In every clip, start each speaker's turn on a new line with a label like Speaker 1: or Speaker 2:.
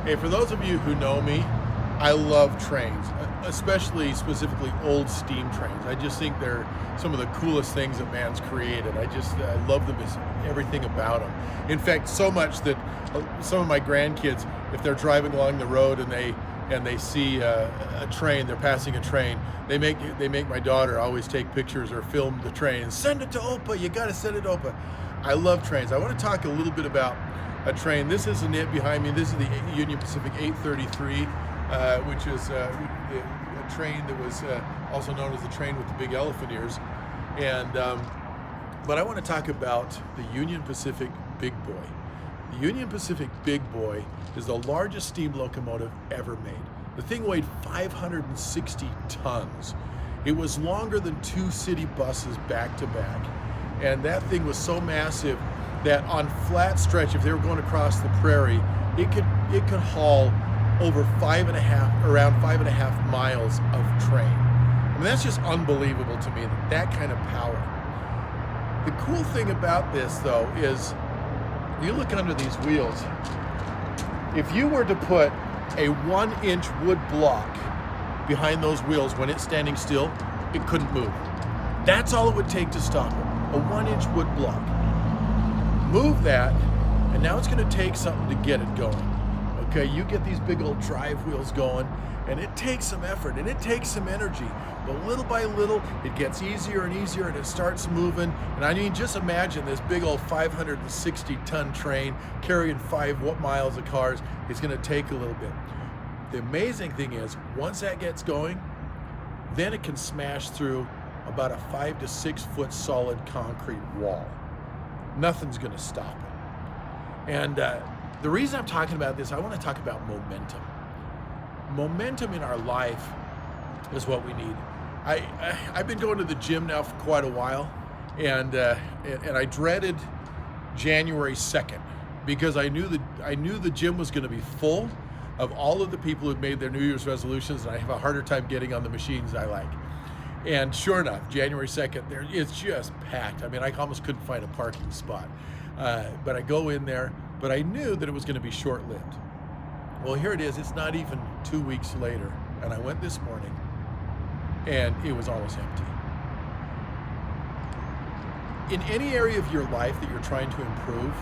Speaker 1: Hey, for those of you who know me, I love trains, specifically old steam trains. I just think they're some of the coolest things that man's created. I love them, as everything about them. In fact, so much that some of my grandkids, if they're driving along the road and they see a train, they're passing a train, they make my daughter always take pictures or film the train and send it to Opa. You got to send it to Opa. I love trains. I want to talk a little bit about a train. This isn't it behind me. This is the Union Pacific 833, which is a train that was also known as the train with the big elephant ears. And but I want to talk about the Union Pacific Big Boy. The Union Pacific Big Boy is the largest steam locomotive ever made. The thing weighed 560 tons. It was longer than 2 city buses back to back. And that thing was so massive that on flat stretch, if they were going across the prairie, it could haul over around 5.5 miles of train. I mean, that's just unbelievable to me, that kind of power. The cool thing about this, though, is you look under these wheels. If you were to put a 1-inch wood block behind those wheels when it's standing still, it couldn't move. That's all it would take to stop it, a 1-inch wood block. Move that, and now it's going to take something to get it going. Okay, you get these big old drive wheels going, and it takes some effort and it takes some energy, but little by little it gets easier and easier, and it starts moving. And I mean, just imagine this big old 560-ton train carrying 5 miles of cars. It's going to take a little bit. The amazing thing is, once that gets going, then it can smash through about a 5 to 6 foot solid concrete wall. Nothing's going to stop it. And the reason I'm talking about this, I want to talk about momentum. Momentum in our life is what we need. I've been going to the gym now for quite a while, and I dreaded January 2nd because I knew the gym was going to be full of all of the people who'd made their New Year's resolutions, and I have a harder time getting on the machines I like. And sure enough, January 2nd, it's just packed. I mean, I almost couldn't find a parking spot. But I go in there, but I knew that it was going to be short-lived. Well, here it is. It's not even 2 weeks later, and I went this morning, and it was almost empty. In any area of your life that you're trying to improve,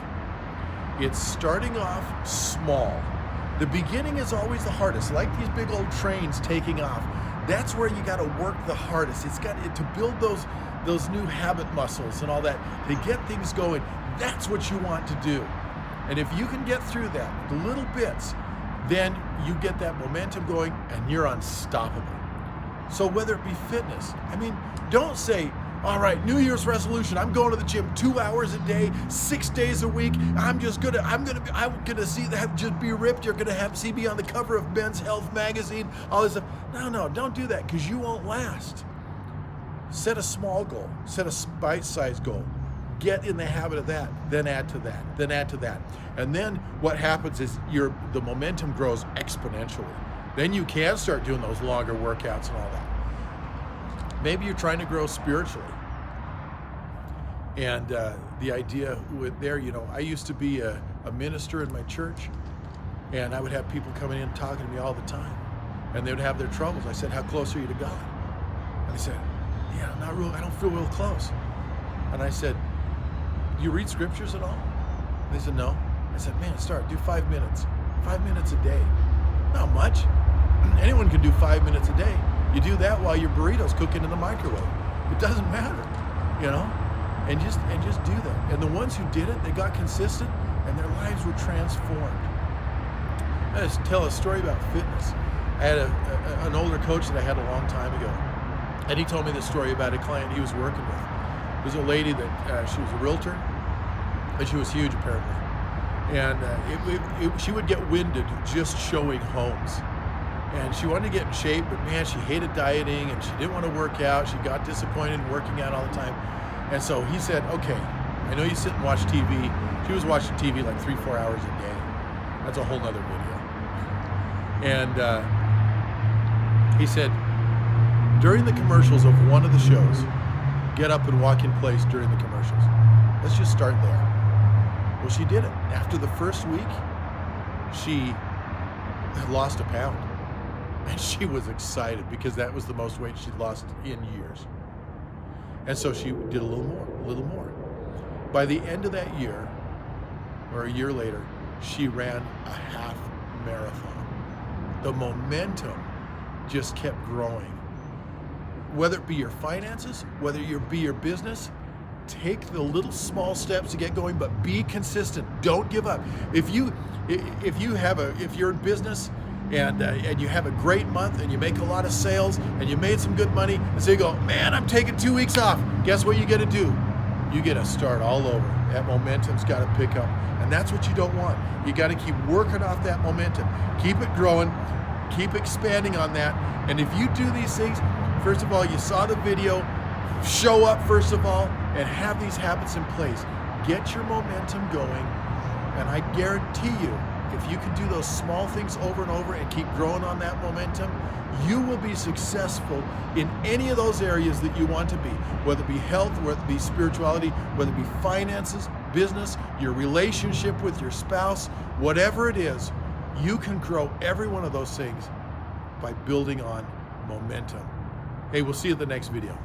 Speaker 1: it's starting off small. The beginning is always the hardest, like these big old trains taking off. That's where you got to work the hardest. It's got to build those new habit muscles and all that, to get things going. That's what you want to do. And if you can get through that, the little bits, then you get that momentum going and you're unstoppable. So whether it be fitness, I mean, don't say, all right, New Year's resolution, I'm going to the gym 2 hours a day, 6 days a week. I'm gonna see that, just be ripped. You're gonna see me on the cover of Men's Health magazine, all this stuff. No, don't do that, because you won't last. Set a small goal, set a bite-sized goal. Get in the habit of that, then add to that, then add to that. And then what happens is the momentum grows exponentially. Then you can start doing those longer workouts and all that. Maybe you're trying to grow spiritually. And the idea with there, I used to be a minister in my church, and I would have people coming in talking to me all the time, and they would have their troubles. I said, how close are you to God? And they said, yeah, not real. I don't feel real close. And I said, do you read scriptures at all? And they said, no. I said, man, do 5 minutes. 5 minutes a day. Not much. Anyone can do 5 minutes a day. You do that while your burrito's cooking in the microwave. It doesn't matter, and just do that. And the ones who did it, they got consistent, and their lives were transformed. I just tell a story about fitness. I had an older coach that I had a long time ago, and he told me this story about a client he was working with. It was a lady that she was a realtor, and she was huge apparently. And she would get winded just showing homes. And she wanted to get in shape, but man, she hated dieting and she didn't want to work out. She got disappointed in working out all the time. And so he said, okay, I know you sit and watch TV. She was watching TV like 3-4 hours a day. That's a whole nother video. And he said, during the commercials of one of the shows, get up and walk in place during the commercials. Let's just start there. Well, she did it. After the first week, she had lost a pound. And she was excited because that was the most weight she'd lost in years. And so she did a little more. By the end of that year, or a year later, she ran a half marathon. The momentum just kept growing. Whether it be your finances, whether it be your business, take the little small steps to get going, but be consistent. Don't give up. If you're in business and you have a great month and you make a lot of sales and you made some good money, and so you go, man, I'm taking 2 weeks off. Guess what you got to do? You got to start all over. That momentum's got to pick up, and that's what you don't want. You got to keep working off that momentum. Keep it growing. Keep expanding on that. And if you do these things, first of all, you saw the video, show up first of all, and have these habits in place. Get your momentum going, and I guarantee you, if you can do those small things over and over and keep growing on that momentum, you will be successful in any of those areas that you want to be, whether it be health, whether it be spirituality, whether it be finances, business, your relationship with your spouse, whatever it is, you can grow every one of those things by building on momentum. Hey, we'll see you at the next video.